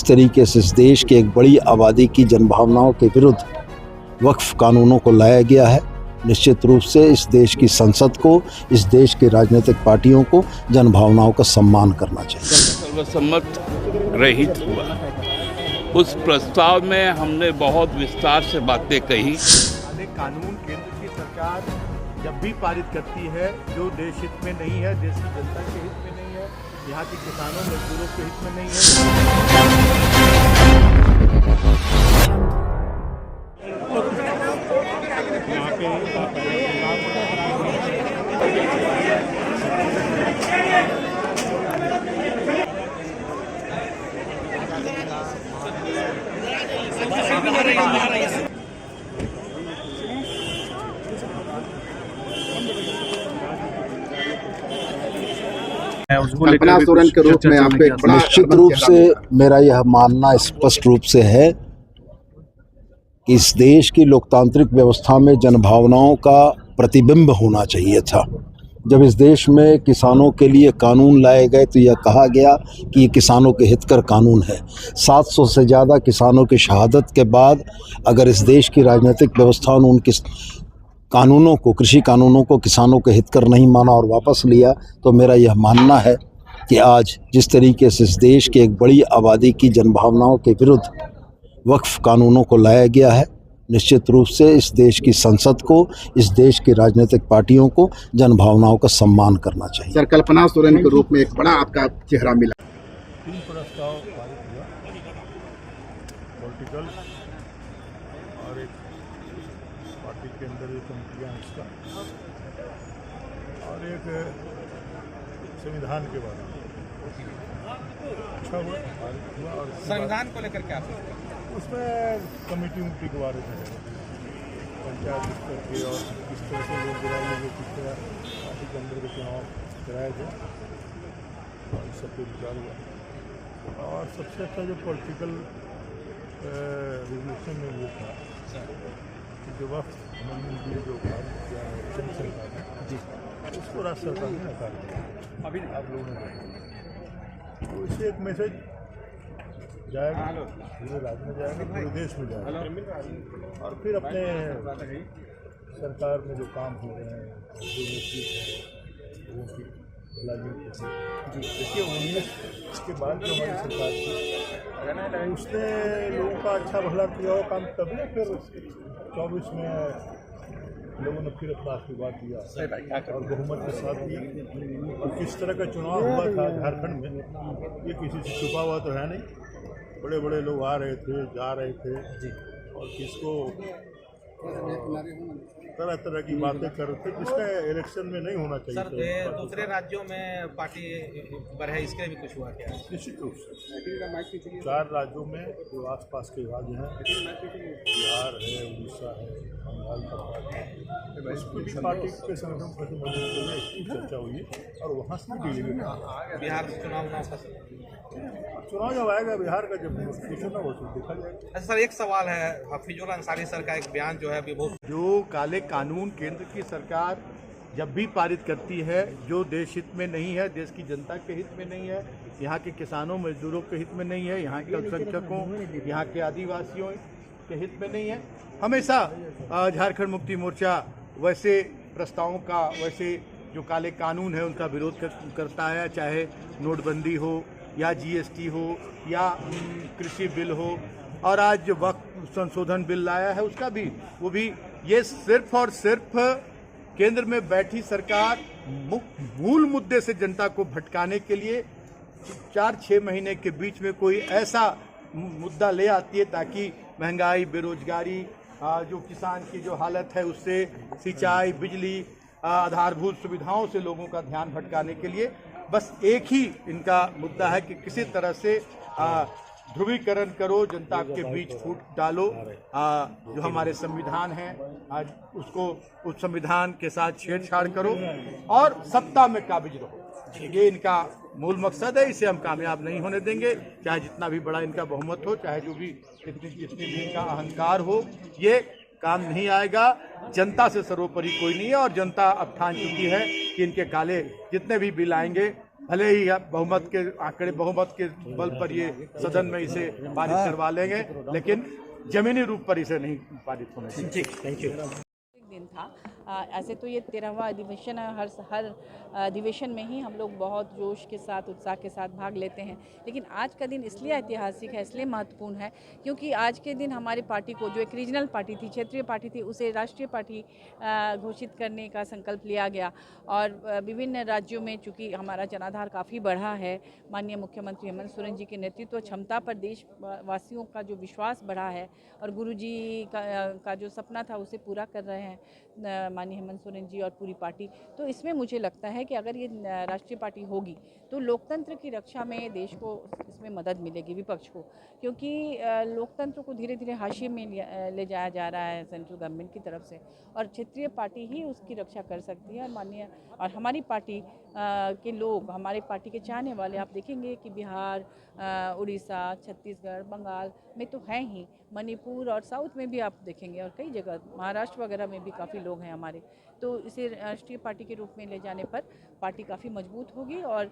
तरीके से इस देश के एक बड़ी आबादी की जनभावनाओं के विरुद्ध वक्फ कानूनों को लाया गया है, निश्चित रूप से इस देश की संसद को, इस देश के राजनीतिक पार्टियों को जनभावनाओं का सम्मान करना चाहिए। सर्वसम्मत गृहीत हुआ। उस प्रस्ताव में हमने बहुत विस्तार से बातें कही। कानून केंद्र की सरकार जब भी पारित करती है जो देश हित में नहीं है, देश की जनता के हित में नहीं है, यहाँ के किसानों मजदूरों के हित में नहीं है। कल्पना सोरेन के रूप में आप एक निश्चित रूप से मेरा यह मानना स्पष्ट रूप से है कि इस देश की लोकतांत्रिक व्यवस्था में जनभावनाओं का प्रतिबिंब होना चाहिए था। जब इस देश में किसानों के लिए कानून लाए गए तो यह कहा गया कि ये किसानों के हितकर कानून है। 700 से ज़्यादा किसानों की शहादत के बाद अगर इस देश की राजनीतिक व्यवस्था ने उनके कानूनों को, कृषि कानूनों को किसानों के हितकर नहीं माना और वापस लिया, तो मेरा यह मानना है कि आज जिस तरीके से इस देश के एक बड़ी आबादी की जनभावनाओं के विरुद्ध वक्फ कानूनों को लाया गया है, निश्चित रूप से इस देश की संसद को, इस देश की राजनीतिक पार्टियों को जनभावनाओं का सम्मान करना चाहिए। सर, कल्पना सोरेन के रूप में एक बड़ा आपका चेहरा मिला। 3 प्रस्ताव पारित हुआ, पॉलिटिकल और एक पार्टी के अंदर एक कमिटियाँ इसका और एक संविधान के बारे में अच्छा हुआ, पारित हुआ। और संविधान को लेकर क्या उसमें कमेटी उमटी के बारे में पंचायत स्तर के और किस तरह से लोग गिराएंगे, किस तरह पार्टी के अंदर के चुनाव कराया जाए, और इस सब पे विचार हुआ। और सबसे अच्छा जो पॉलिटिकल रिवोल्यूशन में वो था कि जो वक्त बिल जो केंद्र सरकार ने उसको राज्य सरकार ने नकार दिया। अभी आप लोगों ने तो इससे एक मैसेज जाएगा, पूरे राज्य में जाएगा, पूरे देश में जाएगा। और फिर अपने सरकार में जो काम हो रहे हैं, जो नीति है वो की देखिए 19 के बाद जो हमारी सरकार थी उसने लोगों का अच्छा भला किया हो काम, तभी ना फिर 24 में लोगों ने फिर अपना आशीर्वाद दिया और बहुमत के साथ दिया। और किस तरह का चुनाव हुआ था झारखंड में, ये किसी से छुपा हुआ तो है नहीं। बड़े बड़े लोग आ रहे थे, जा रहे थे और किसको तरह तरह की बातें कर रहे थे, जिसका इलेक्शन में नहीं होना चाहिए। सर, दूसरे राज्यों में पार्टी बढ़े, इसके लिए भी कुछ हुआ क्या? निश्चित रूप से 4 राज्यों में जो आसपास के राज्य हैं, बिहार है, उड़ीसा है, बंगाल का पार्टी के संगठन प्रतिनिधित्व में इसकी चर्चा हुई और वहाँ से भी डेलीगेट बिहार चुनाव जब आएगा, बिहार का जब नोटिफिकेशन है वो देखा जाएगा। अच्छा सर, एक सवाल है, हफीजुल अंसारी सर का एक बयान जो है अभी बहुत जो काले कानून केंद्र की सरकार जब भी पारित करती है जो देश हित में नहीं है, देश की जनता के हित में नहीं है, यहाँ के किसानों मजदूरों के हित में नहीं है, यहाँ के अल्पसंख्यकों, यहाँ के आदिवासियों के हित में नहीं है, हमेशा झारखंड मुक्ति मोर्चा वैसे प्रस्तावों का, वैसे जो काले कानून है उनका विरोध करता है, चाहे नोटबंदी हो या जीएसटी हो या कृषि बिल हो, और आज जो वक्फ संशोधन बिल लाया है उसका भी, वो भी ये सिर्फ और सिर्फ केंद्र में बैठी सरकार मूल मुद्दे से जनता को भटकाने के लिए 4-6 महीने के बीच में कोई ऐसा मुद्दा ले आती है ताकि महंगाई, बेरोजगारी, जो किसान की जो हालत है उससे, सिंचाई, बिजली, आधारभूत सुविधाओं से लोगों का ध्यान भटकाने के लिए बस एक ही इनका मुद्दा है कि किसी तरह से ध्रुवीकरण करो, जनता के बीच फूट डालो, जो हमारे संविधान है आज उसको, उस संविधान के साथ छेड़छाड़ करो और सत्ता में काबिज रहो। ये इनका मूल मकसद है, इसे हम कामयाब नहीं होने देंगे, चाहे जितना भी बड़ा इनका बहुमत हो, चाहे जो भी जितनी भी इनका अहंकार हो, ये काम नहीं आएगा। जनता से सर्वोपरि कोई नहीं है और जनता अब ठान चुकी है कि इनके काले जितने भी बिल आएंगे भले ही आप बहुमत के बल पर ये सदन में इसे पारित करवा लेंगे, लेकिन जमीनी रूप पर इसे नहीं पारित होना चाहिए। Thank you. दिन था। ऐसे तो ये 13वां अधिवेशन है, हर अधिवेशन में ही हम लोग बहुत जोश के साथ, उत्साह के साथ भाग लेते हैं, लेकिन आज का दिन इसलिए ऐतिहासिक है, इसलिए महत्वपूर्ण है क्योंकि आज के दिन हमारी पार्टी को, जो एक रीजनल पार्टी थी, क्षेत्रीय पार्टी थी, उसे राष्ट्रीय पार्टी घोषित करने का संकल्प लिया गया। और विभिन्न राज्यों में चूँकि हमारा जनाधार काफ़ी बढ़ा है, माननीय मुख्यमंत्री हेमंत सोरेन जी के नेतृत्व क्षमता पर देशवासियों का जो विश्वास बढ़ा है और गुरु जी का जो सपना था उसे पूरा कर रहे हैं माननीय हेमंत सोरेन जी और पूरी पार्टी। तो इसमें मुझे लगता है कि अगर ये राष्ट्रीय पार्टी होगी तो लोकतंत्र की रक्षा में देश को इसमें मदद मिलेगी, विपक्ष को, क्योंकि लोकतंत्र को धीरे धीरे हाशिए में ले जाया जा रहा है सेंट्रल गवर्नमेंट की तरफ से, और क्षेत्रीय पार्टी ही उसकी रक्षा कर सकती है। और हमारी पार्टी के लोग, हमारी पार्टी के चाहने वाले, आप देखेंगे कि बिहार, उड़ीसा, छत्तीसगढ़, बंगाल में तो हैं ही, मणिपुर और साउथ में भी आप देखेंगे, और कई जगह महाराष्ट्र वगैरह में भी काफ़ी लोग हैं हमारे। तो इसे राष्ट्रीय पार्टी के रूप में ले जाने पर पार्टी काफ़ी मजबूत होगी और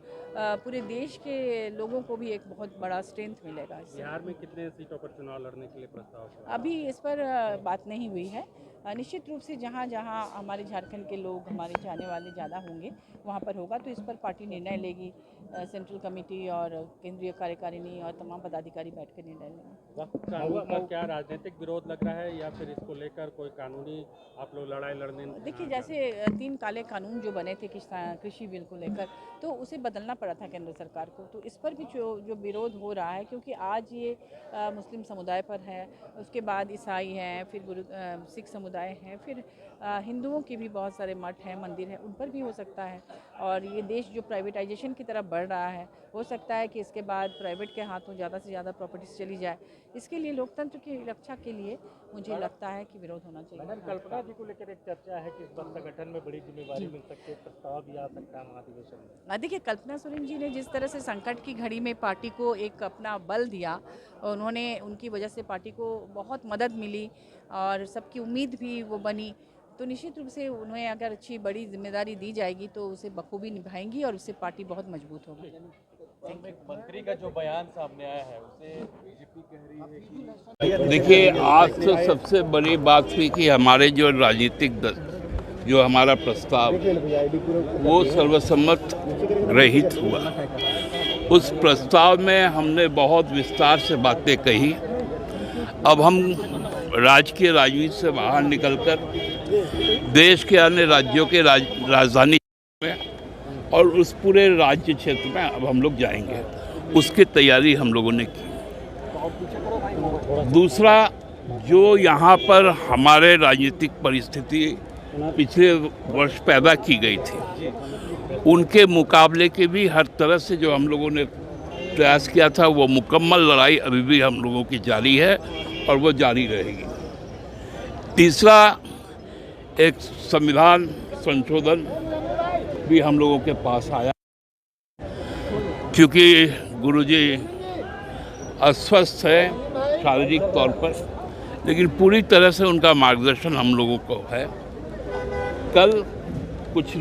पूरे देश के लोगों को भी एक बहुत बड़ा स्ट्रेंथ मिलेगा। बिहार में कितने सीटों पर चुनाव लड़ने के लिए प्रस्ताव है? अभी इस पर बात नहीं हुई है। निश्चित रूप से जहाँ जहाँ हमारे झारखंड के लोग, हमारे चाहने वाले ज़्यादा होंगे, वहाँ पर होगा, तो इस पर पार्टी निर्णय लेगी। सेंट्रल कमेटी और केंद्रीय कार्यकारिणी और तमाम पदाधिकारी बैठ कर निर्णय लेंगे। कानून का क्या राजनीतिक विरोध लग रहा है या फिर इसको लेकर कोई कानूनी आप लोग लड़ाई लड़ने? देखिए, जैसे 3 काले कानून जो बने थे कृषि बिल को लेकर, तो उसे बदलना पड़ा था केंद्र सरकार को, तो इस पर भी जो विरोध हो रहा है, क्योंकि आज ये मुस्लिम समुदाय पर है, उसके बाद ईसाई हैं, फिर सिख समुदाय हैं, फिर हिंदुओं के भी बहुत सारे मठ हैं, मंदिर हैं, उन पर भी हो सकता है। और ये देश जो प्राइवेटाइजेशन की तरफ बढ़ रहा है, हो सकता है कि इसके बाद प्राइवेट के हाथों ज़्यादा से ज़्यादा प्रॉपर्टीज चली जाए। इसके लिए लोकतंत्र की रक्षा के लिए मुझे लगता है कि विरोध होना चाहिए। मैडम, कल्पना जी को लेकर एक चर्चा है कि इस बार संगठन में बड़ी जिम्मेवारी मिल सकती है, प्रस्ताव भी आ सकता है महाधिवेशन में। देखिए, कल्पना सोरेन जी ने जिस तरह से संकट की घड़ी में पार्टी को एक अपना बल दिया, उन्होंने, उनकी वजह से पार्टी को बहुत मदद मिली और सबकी उम्मीद भी वो बनी, तो निश्चित रूप से उन्हें अगर अच्छी बड़ी जिम्मेदारी दी जाएगी तो उसे बखूबी निभाएंगी और उससे पार्टी बहुत मजबूत होगी। मंत्री का जो बयान सामने आया है उसे बीजेपी कह रही है कि देखिए, आज तो सबसे बड़ी बात थी कि हमारे जो राजनीतिक दल, जो हमारा प्रस्ताव वो सर्वसम्मत गृहीत हुआ। उस प्रस्ताव में हमने बहुत विस्तार से बातें कही। अब हम राजकीय राजनीति से बाहर निकलकर देश के अन्य राज्यों के राजधानी में और उस पूरे राज्य क्षेत्र में अब हम लोग जाएंगे, उसकी तैयारी हम लोगों ने की। दूसरा, जो यहाँ पर हमारे राजनीतिक परिस्थिति पिछले वर्ष पैदा की गई थी, उनके मुकाबले के भी हर तरह से जो हम लोगों ने प्रयास किया था, वो मुकम्मल लड़ाई अभी भी हम लोगों की जारी है और वो जारी रहेगी। तीसरा, एक संविधान संशोधन भी हम लोगों के पास आया, क्योंकि गुरुजी अस्वस्थ है शारीरिक तौर पर, लेकिन पूरी तरह से उनका मार्गदर्शन हम लोगों को है। कल कुछ